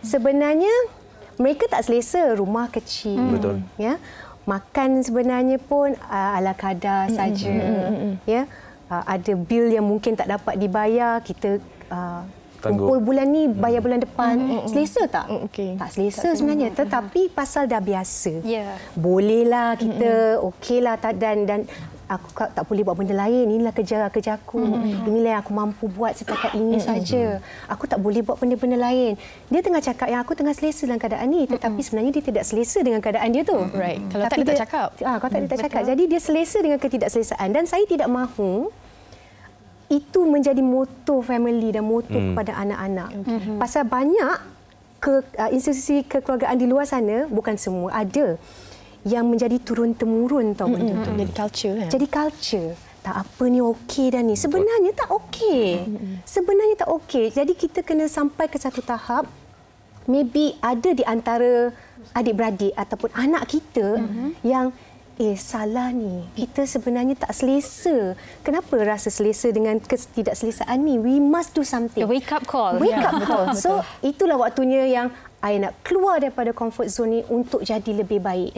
sebenarnya mereka tak selesa, rumah kecil. Betul. Ya. Makan sebenarnya pun ala kadar saja. Ya. Ada bil yang mungkin tak dapat dibayar, kita kumpul bulan ni, bayar bulan depan. Selesa tak? Tak selesa sebenarnya. Tetapi pasal dah biasa. Bolehlah kita, okeylah. Dan aku tak boleh buat benda lain. Inilah kerja aku. Inilah yang aku mampu buat setakat ini saja. Aku tak boleh buat benda-benda lain. Dia tengah cakap yang aku tengah selesa dalam keadaan ni. Tetapi sebenarnya dia tidak selesa dengan keadaan dia tu. Kalau tak, dia tak cakap. Kalau tak, dia tak cakap. Jadi dia selesa dengan ketidakselesaan. Dan saya tidak mahu itu menjadi moto family dan moto kepada anak-anak. Pasal banyak institusi kekeluargaan di luar sana, bukan semua, ada yang menjadi turun-temurun tau benda tu. Jadi culture kan? Jadi culture. Tak apa ni okey dah ni. Sebenarnya tak okey. Sebenarnya tak okey. Jadi kita kena sampai ke satu tahap, maybe ada di antara adik-beradik ataupun anak kita yang salah ni. Kita sebenarnya tak selesa. Kenapa rasa selesa dengan ketidakselesaan ni? We must do something. A wake up call. Wake up call. So, itulah waktunya yang I nak keluar daripada comfort zone ni untuk jadi lebih baik.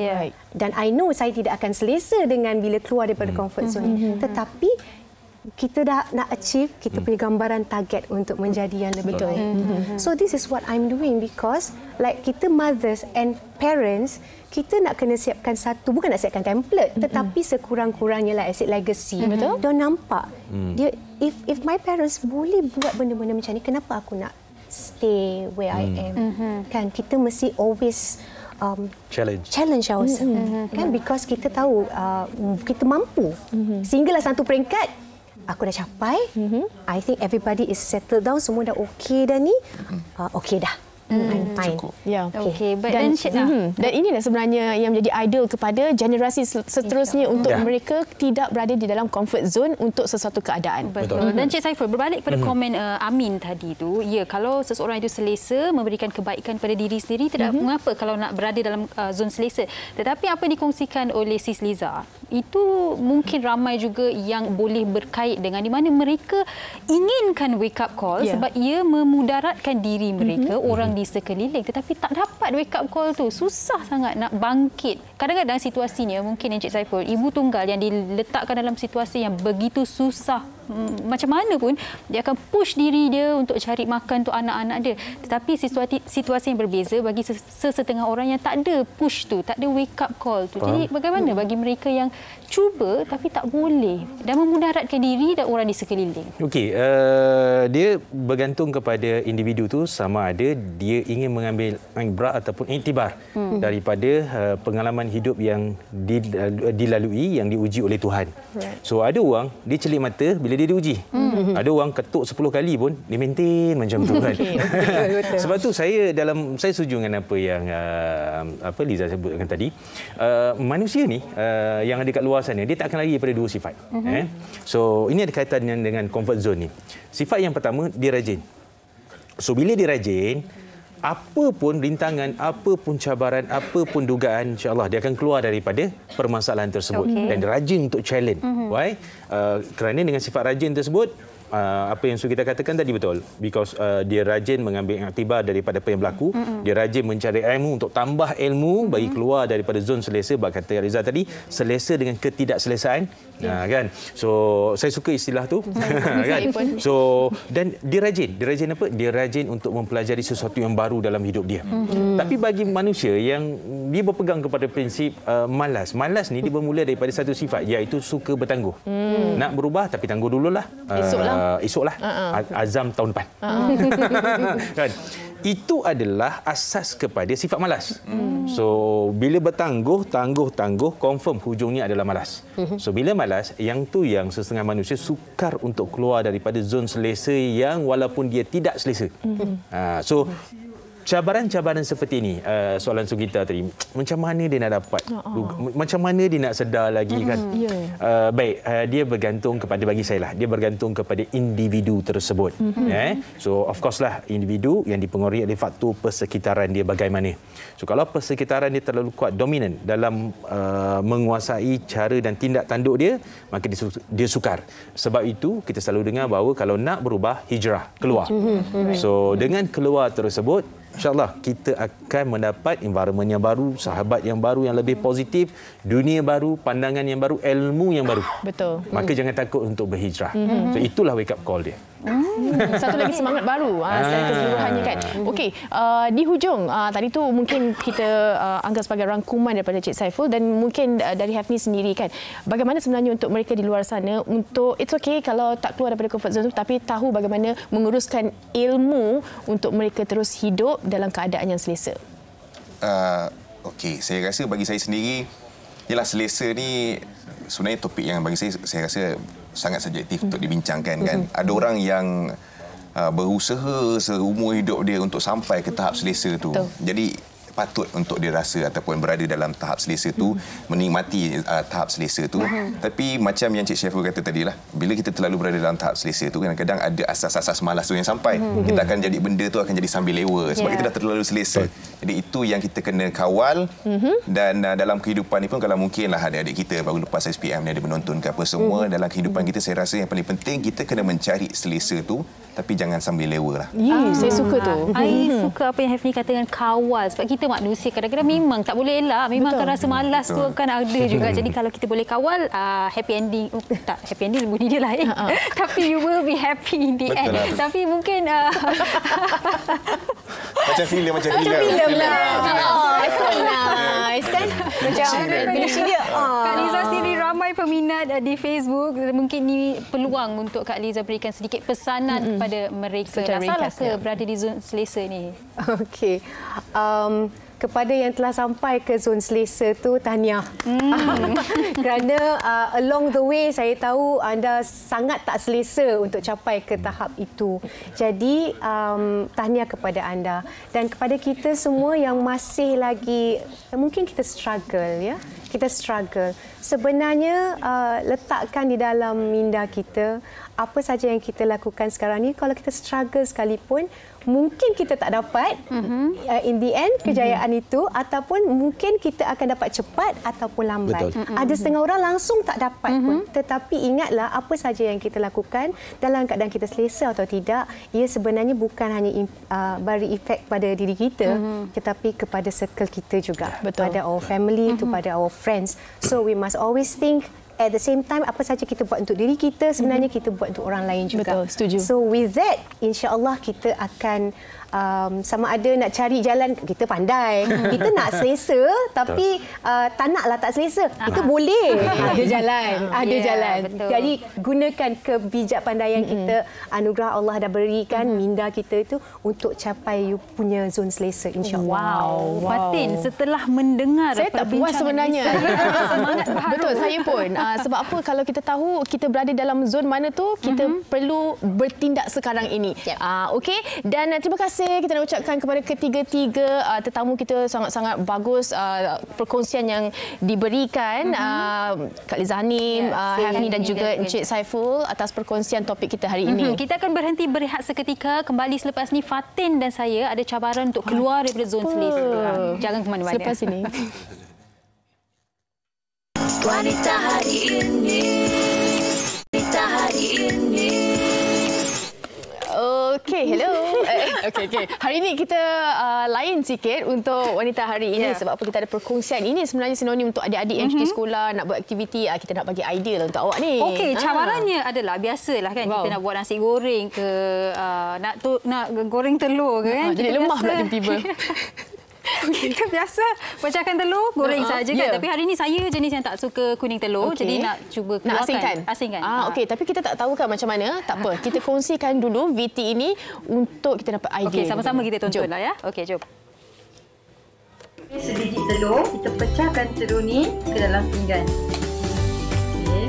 Dan I know saya tidak akan selesa dengan bila keluar daripada comfort zone ni. Tetapi kita dah nak achieve kita punya gambaran target untuk menjadi yang lebih baik. So this is what I'm doing because like kita mothers and parents, kita nak kena siapkan satu, bukan nak siapkan template, tetapi sekurang-kurangnya lah asset legacy. Don't nampak. Dia if my parents boleh buat benda-benda macam ni, kenapa aku nak stay where I am? Kan kita mesti always challenge ourselves. Kan because kita tahu kita mampu. Sehinggalah satu peringkat aku dah capai. I think everybody is settled down, semua dah okey dah ni. Okey dah. I'm fine. Ya. Okey, dan inilah sebenarnya yang menjadi ideal kepada generasi seterusnya untuk mereka tidak berada di dalam comfort zone untuk sesuatu keadaan. Betul. Dan Cik Saiful, berbalik pada komen Amin tadi tu, ya, kalau seseorang itu selesa memberikan kebaikan pada diri sendiri, tidak mengapa kalau nak berada dalam zon selesa. Tetapi apa yang dikongsikan oleh Sis Liza, itu mungkin ramai juga yang boleh berkait dengan di mana mereka inginkan wake up call sebab ia memudaratkan diri mereka, orang di sekeliling, tetapi tak dapat wake up call tu. Susah sangat nak bangkit. Kadang-kadang situasinya mungkin Encik Saiful, ibu tunggal yang diletakkan dalam situasi yang begitu susah, macam mana pun dia akan push diri dia untuk cari makan untuk anak-anak dia. Tetapi situasi yang berbeza bagi sesetengah orang yang tak ada push tu, tak ada wake up call tu. Jadi bagaimana bagi mereka yang cuba tapi tak boleh dan memudaratkan diri dan orang di sekeliling? Okey, dia bergantung kepada individu tu sama ada dia ingin mengambil ibrat ataupun iktibar daripada pengalaman hidup yang dilalui, yang diuji oleh Tuhan. So ada orang dia celik mata bila dia diuji. Ada orang ketuk 10 kali pun dia maintain macam tu kan. Sebab tu saya setuju dengan apa yang Liza sebutkan tadi. Manusia ni yang ada kat luar sana, dia tak akan lari daripada dua sifat. So ini ada kaitannya dengan comfort zone ni. Sifat yang pertama, dia rajin. So bila dia rajin, apa pun rintangan, apa pun cabaran, apa pun dugaan, insya-Allah dia akan keluar daripada permasalahan tersebut. Dan dia rajin untuk challenge. Why? Kerana dengan sifat rajin tersebut, apa yang kita katakan tadi betul, because dia rajin mengambil iktibar daripada apa yang berlaku, dia rajin mencari ilmu untuk tambah ilmu bagi keluar daripada zon selesa. Kata Riza tadi, selesa dengan ketidakselesaan, kan. So saya suka istilah tu. Kan. So dan dia rajin apa? Dia rajin untuk mempelajari sesuatu yang baru dalam hidup dia. Tapi bagi manusia yang dia berpegang kepada prinsip malas ni, dia bermula daripada satu sifat, iaitu suka bertangguh. Nak berubah tapi tangguh dululah. Esoklah. Azam tahun depan. Kan? Itu adalah asas kepada sifat malas. So bila bertangguh, confirm hujungnya adalah malas. So bila malas, yang setengah manusia sukar untuk keluar daripada zon selesa yang walaupun dia tidak selesa. So cabaran-cabaran seperti ini, soalan Sugita tadi, macam mana dia nak dapat, macam mana dia nak sedar lagi kan. Baik, dia bergantung kepada, bagi saya lah, dia bergantung kepada individu tersebut. So of course lah, individu yang dipengaruhi oleh faktor persekitaran dia bagaimana. So kalau persekitaran dia terlalu kuat, dominan dalam menguasai cara dan tindak tanduk dia, maka dia sukar. Sebab itu kita selalu dengar bahawa kalau nak berubah, hijrah, keluar. So dengan keluar tersebut, InsyaAllah kita akan mendapat environment yang baru, sahabat yang baru yang lebih positif, dunia baru, pandangan yang baru, ilmu yang baru. Betul. Maka jangan takut untuk berhijrah. So itulah wake up call dia. Satu lagi semangat baru secara keseluruhannya kan. Okey, di hujung tadi tu mungkin kita anggap sebagai rangkuman daripada Cik Saiful dan mungkin dari Hafni sendiri kan. Bagaimana sebenarnya untuk mereka di luar sana untuk it's okay kalau tak keluar daripada comfort zone tapi tahu bagaimana menguruskan ilmu untuk mereka terus hidup dalam keadaan yang selesa. Okey, saya rasa bagi saya sendiri, ialah selesa ni sebenarnya topik yang bagi saya rasa sangat subjektif untuk dibincangkan kan. Ada orang yang berusaha seumur hidup dia untuk sampai ke tahap selesa tu. Jadi patut untuk dia rasa ataupun berada dalam tahap selesa tu, menikmati tahap selesa tu. Tapi macam yang Cik Saiful kata tadi lah, bila kita terlalu berada dalam tahap selesa tu, kadang-kadang ada asas-asas malas tu yang sampai. Kita akan jadi benda tu akan jadi sambil lewa sebab kita dah terlalu selesa. Jadi itu yang kita kena kawal. Dan dalam kehidupan ni pun, kalau mungkin lah adik-adik kita baru lepas SPM ni ada menonton ke apa semua, dalam kehidupan kita saya rasa yang paling penting kita kena mencari selesa tu, tapi jangan sambil lewa lah. Saya suka tu. Saya suka apa yang Hafni katakan, kawal. Sebab kita manusia kadang-kadang memang tak boleh elak, memang akan rasa malas tu akan ada juga. Jadi kalau kita boleh kawal, happy ending, tak happy ending bunyi dia lain. Tapi you will be happy in the end. Tapi mungkin macam filem lah. Nice kan? Macam finishing dia. Kak Liza sendiri ramai peminat di Facebook. Mungkin ni peluang untuk Kak Liza berikan sedikit pesanan kepada mereka. Salah ke berada di zon selesa ni? Okey. kepada yang telah sampai ke zon selesa tu, tahniah. Kerana along the way saya tahu anda sangat tak selesa untuk capai ke tahap itu. Jadi tahniah kepada anda dan kepada kita semua yang masih lagi mungkin kita struggle ya. Kita struggle. Sebenarnya letakkan di dalam minda kita apa saja yang kita lakukan sekarang ni, kalau kita struggle sekalipun, mungkin kita tak dapat in the end kejayaan itu, ataupun mungkin kita akan dapat cepat ataupun lambat. Ada setengah orang langsung tak dapat pun. Tetapi ingatlah apa saja yang kita lakukan dalam keadaan kita selesa atau tidak, ia sebenarnya bukan hanya beri efek pada diri kita, tetapi kepada circle kita juga. Pada our family, kepada our friends. So we must always think at the same time, apa saja kita buat untuk diri kita, sebenarnya kita buat untuk orang lain juga. Betul, setuju. So with that, insya-Allah kita akan sama ada nak cari jalan, kita pandai. Kita nak selesa, tapi tak naklah tak selesa. Kita boleh ada jalan. Ada jalan. Betul. Jadi gunakan kebijakpandaian kita, anugerah Allah dah berikan, minda kita itu untuk capai you punya zon selesa, insya-Allah. Wow. Fatin, setelah mendengar saya tak puas sebenarnya. Betul, saya pun. Sebab apa, kalau kita tahu kita berada dalam zon mana tu, kita perlu bertindak sekarang ini. Okey, dan terima kasih kita nak ucapkan kepada ketiga-tiga tetamu kita, sangat-sangat bagus perkongsian yang diberikan. Kak Liza Hanim, Hafni dan juga Encik Saiful atas perkongsian topik kita hari ini. Kita akan berhenti berehat seketika. Kembali selepas ni, Fatin dan saya ada cabaran untuk keluar daripada zon selesa. Jangan ke mana-mana. Selepas ini. Wanita hari ini. Wanita hari ini. Okey, hello. Okey. Hari ini kita lain sikit untuk wanita hari ini sebab apa, kita ada perkongsian. Ini sebenarnya sinonim untuk adik-adik yang cuti sekolah nak buat aktiviti. Kita nak bagi idea lah untuk awak ni. Okey, cabarannya adalah biasalah kan, kita nak buat nasi goreng ke nak goreng telur ke kan. Jadi lemah pula tiba-tiba. Kita biasa pecahkan telur, goreng saja kan. Tapi hari ni saya jenis yang tak suka kuning telur. Jadi nak cuba keluarkan. Asingkan. Okey, tapi kita tak tahu kan macam mana. Tak apa, kita kongsikan dulu VT ini untuk kita dapat idea. Okey, sama-sama kita tontonlah ya. Okey, jom. Sebiji telur, kita pecahkan telur ni ke dalam pinggan. Okey.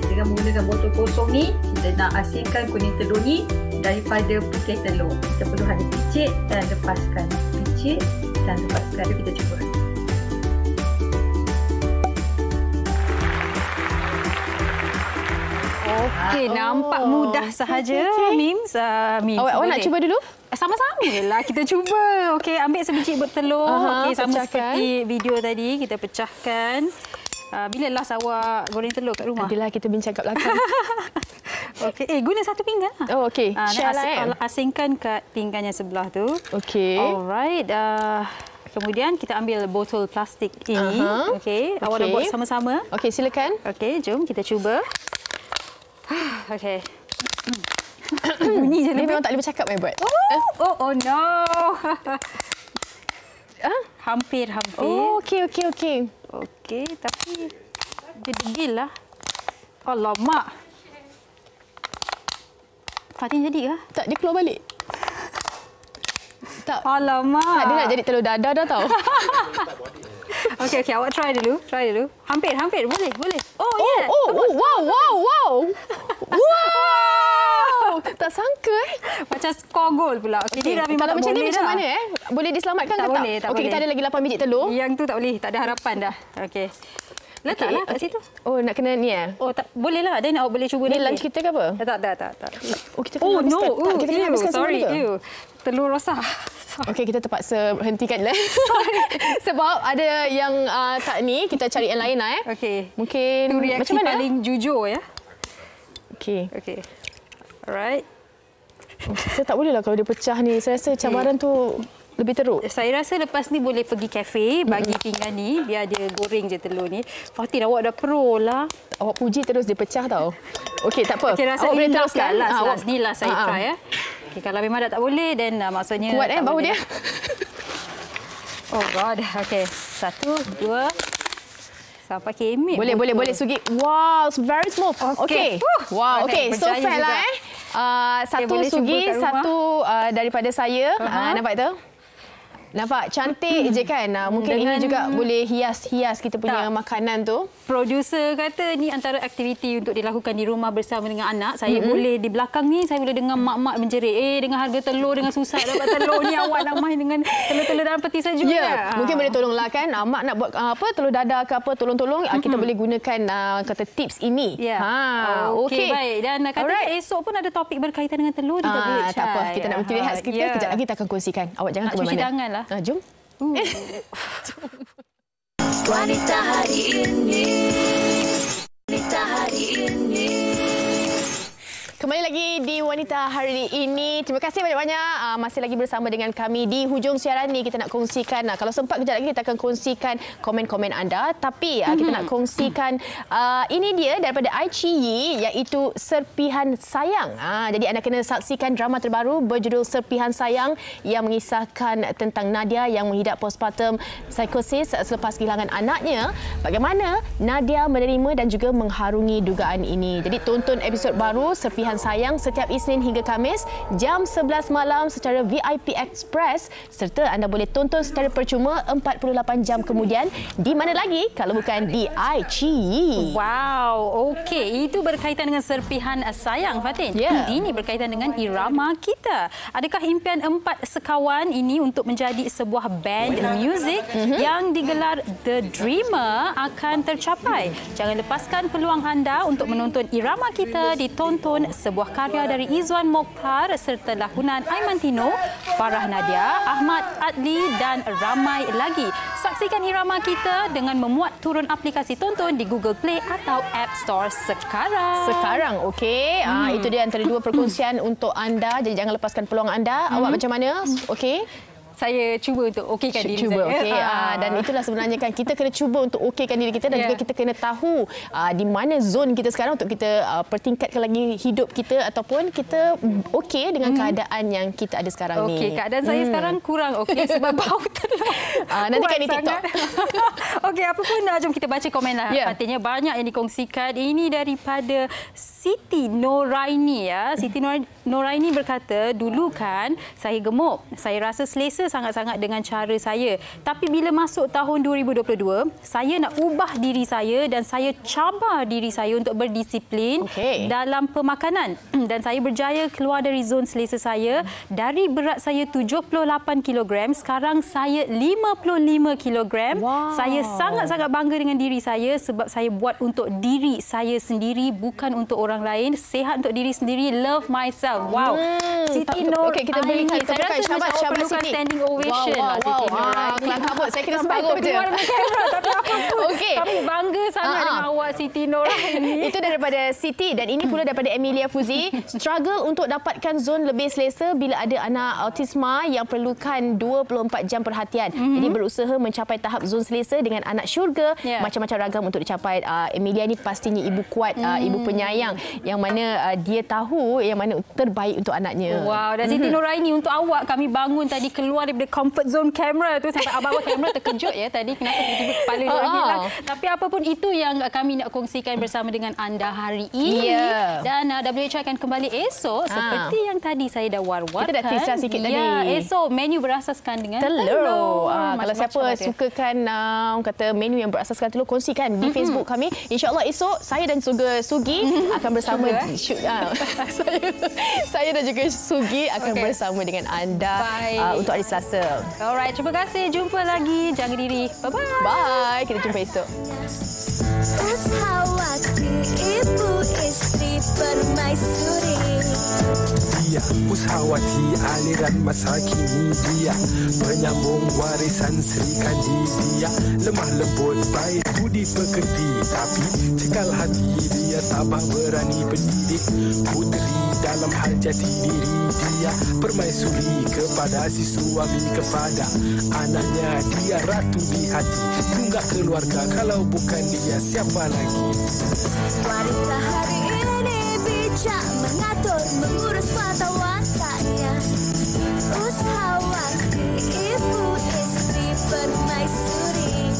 Dengan menggunakan botol kosong ni, kita nak asingkan kuning telur ni daripada putih telur. Kita perlu hanya picit dan lepaskan. Picit dan lepaskan. Kita cuba. Okey, nampak mudah sahaja. Mims. Awak nak cuba dulu? Sama-sama lah kita cuba. Okey, ambil sebiji telur. Okey, sama seperti video tadi, kita pecahkan. Bila last awak goreng telur kat rumah? Adalah kita bincang kat belakang. Okey, guna satu pinggan. Oh, okey. Share lah. Asingkan kat pinggan yang sebelah tu. Okey. Alright. Kemudian kita ambil botol plastik ini. Okey, awak nak buat sama-sama. Okey, silakan. Okey, jom kita cuba. Okey. Bunyi je ni memang tak boleh bercakap buat. Oh no. Hampir. Oh, okey. Okey, tapi dia degil lah. Alamak. Fatin jadi ke? Tak, dia keluar balik. Tak. Alamak. Tak, dia nak jadi telur dadah dah tau. Okey, awak try dulu. Hampir. Boleh. Oh, yeah. Wow. Tak sangka Macam skor gol pula. Okey, dah memang kalau macam ni macam mana Boleh diselamatkan tak ke boleh, tak? Okey, kita ada lagi 8 biji telur. Yang tu tak boleh, tak ada harapan dah. Okey. Letaklah kat situ. Oh, nak kena ni Oh, tak boleh lah. Dan awak boleh cuba ni lunch kita ke apa? Tak. Oh, kita kena habiskan. Tak, kita kena habiskan semua ke? Telur rosak. Okey, kita terpaksa hentikan lah. Sebab ada yang tak ni, kita cari yang lain lah Okey. Mungkin macam mana? Paling jujur ya. Okey. Alright. Saya tak boleh lah kalau dia pecah ni. Saya rasa cabaran tu lebih teruk. Saya rasa lepas ni boleh pergi kafe, bagi pinggan ni, biar dia goreng je telur ni. Fatin, awak dah pro lah. Awak puji terus dia pecah tau. Okey, tak apa. Okay, rasa awak boleh teruskan. Ni lah saya try ya. Okay, kalau memang dah tak boleh, then maksudnya... Kuat bau dia. Oh God. Okey, 1, 2... Sampai kemik. Boleh Sugi. Wow, it's very smooth. Okey. Wow, okey. So fair lah satu Sugi, satu daripada saya. Nampak tu? Nampak cantik je kan. Mungkin ini juga boleh hias-hias kita punya makanan tu. Producer kata ni antara aktiviti untuk dilakukan di rumah bersama dengan anak. Saya boleh di belakang ni, saya boleh dengar mak-mak menjerit. Dengan harga telur, dengan susah dapat telur ni, awak nak main dengan telur-telur dalam peti sejuk. Ya, mungkin boleh tolonglah kan. Mak nak buat telur dadah ke apa, tolong-tolong kita boleh gunakan kata tips ini. Okey, baik. Dan katanya esok pun ada topik berkaitan dengan telur juga. Tak apa, kita nak berhenti rehat sekejap. Kejap lagi kita akan kongsikan. Awak jangan ke mana-mana. Cuci tangan lah. Jom. Wanita hari ini. Wanita hari ini. Kembali lagi di Wanita Hari Ini. Terima kasih banyak-banyak masih lagi bersama dengan kami di hujung siaran ni. Kita nak kongsikan, kalau sempat kejap lagi kita akan kongsikan komen-komen anda. Tapi kita nak kongsikan ini dia daripada iQIYI, iaitu Serpihan Sayang. Jadi anda kena saksikan drama terbaru berjudul Serpihan Sayang yang mengisahkan tentang Nadia yang menghidap postpartum psikosis selepas kehilangan anaknya. Bagaimana Nadia menerima dan juga mengharungi dugaan ini. Jadi tonton episod baru Serpihan Sayang setiap Isnin hingga Khamis jam 11 malam secara VIP Express, serta anda boleh tonton secara percuma 48 jam kemudian di mana lagi kalau bukan di iQIYI. Wow, okey, itu berkaitan dengan Serpihan Sayang, Fatin. Ini berkaitan dengan irama kita. Adakah impian 4 sekawan ini untuk menjadi sebuah band muzik yang digelar The Dreamer akan tercapai? Jangan lepaskan peluang anda untuk menonton irama kita ditonton sebuah karya dari Izwan Mokhtar serta lakonan Aiman Tino, Farah Nadia, Ahmad Adli dan ramai lagi. Saksikan irama kita dengan memuat turun aplikasi tonton di Google Play atau App Store sekarang. Okey. Itu dia antara dua perkongsian untuk anda. Jadi jangan lepaskan peluang anda. Awak macam mana? Okey. Saya cuba untuk okeykan diri saya. Okey. Dan itulah sebenarnya kan kita kena cuba untuk okeykan diri kita dan juga kita kena tahu di mana zon kita sekarang untuk kita pertingkatkan lagi hidup kita ataupun kita okey dengan keadaan yang kita ada sekarang ni. Okey, keadaan saya sekarang kurang okey sebab bau telur. Nantikan di TikTok. Okey, apa pun jom kita baca komen lah. Artinya banyak yang dikongsikan. Ini daripada Siti Noraini Siti Noraini berkata, dulu kan saya gemuk. Saya rasa selesa sangat-sangat dengan cara saya. Tapi bila masuk tahun 2022, saya nak ubah diri saya dan saya cabar diri saya untuk berdisiplin dalam pemakanan. Dan saya berjaya keluar dari zon selesa saya. Dari berat saya 78 kg, sekarang saya 55 kg. Saya sangat-sangat bangga dengan diri saya sebab saya buat untuk diri saya sendiri, bukan untuk orang lain. Sehat untuk diri sendiri, love myself. Wow. Siti Nur. Okey, kita berikan tepukan syabat Siti. Standing ovation. Kelang kabut. Saya kena separuh je. Tapi apa pun. Kami bangga sangat dengan awak Siti Nur ini. Itu daripada Siti dan ini pula daripada Emilia Fuzi. Struggle untuk dapatkan zon lebih selesa bila ada anak autisma yang perlukan 24 jam perhatian. Jadi berusaha mencapai tahap zon selesa dengan anak syurga. Macam-macam ragam untuk dicapai. Emilia ni pastinya ibu kuat, ibu penyayang yang mana dia tahu yang mana terbaik untuk anaknya. Wow, dan Siti Nuraini, untuk awak kami bangun tadi keluar daripada comfort zone kamera tu sampai abang-abang kamera terkejut tadi kenapa tiba-tiba kepala dia ni lah. Tapi apa pun itu yang kami nak kongsikan bersama dengan anda hari ini. Dan WH akan kembali esok seperti yang tadi saya dah war-warkan. Kita dah teaser sikit tadi. Esok menu berasaskan dengan telur. Kalau siapa sukakan kata menu yang berasaskan telur, kongsikan di Facebook kami. InsyaAllah esok saya dan juga Sugi akan bersama saya dan juga Sugi akan bersama dengan anda untuk hari Selasa. Alright, terima kasih. Jumpa lagi. Jaga diri. Bye-bye. Bye. Kita jumpa esok. Usahawati ibu istri permaisuri. Dia Usahawati aliran masa kini. Dia penyambung warisan Sri Kandi. Dia lemah lembut baik budi pekerti, tapi cekal hati dia tabah berani pendidik putri dalam hal jati diri. Dia permaisuri kepada si suami, kepada anaknya. Dia ratu di hati, tunggak keluarga. Kalau bukan dia, siapa lagi? Wanita hari ini bijak mengatur, mengurus mata wataknya. Usahawati ibu istri permaisuri.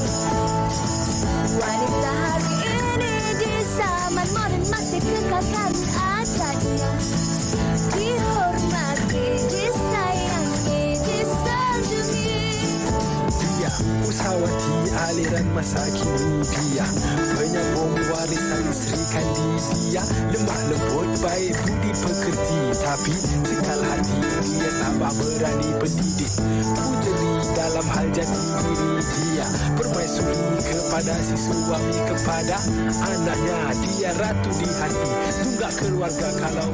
Wanita hari ini di zaman modern masih kekalkan adatnya. Dihormati, disayangi, disanjungi. aliran masa kini dia penyambung warisan Sri Kandi dia. Lemah lembut baik budi pekerti, tapi cekal hati dia tambah berani pendidik. Puteri dalam hal jati diri dia, permaisuri kepada si suami, kepada anaknya dia ratu di hati. Tunggak keluarga kalau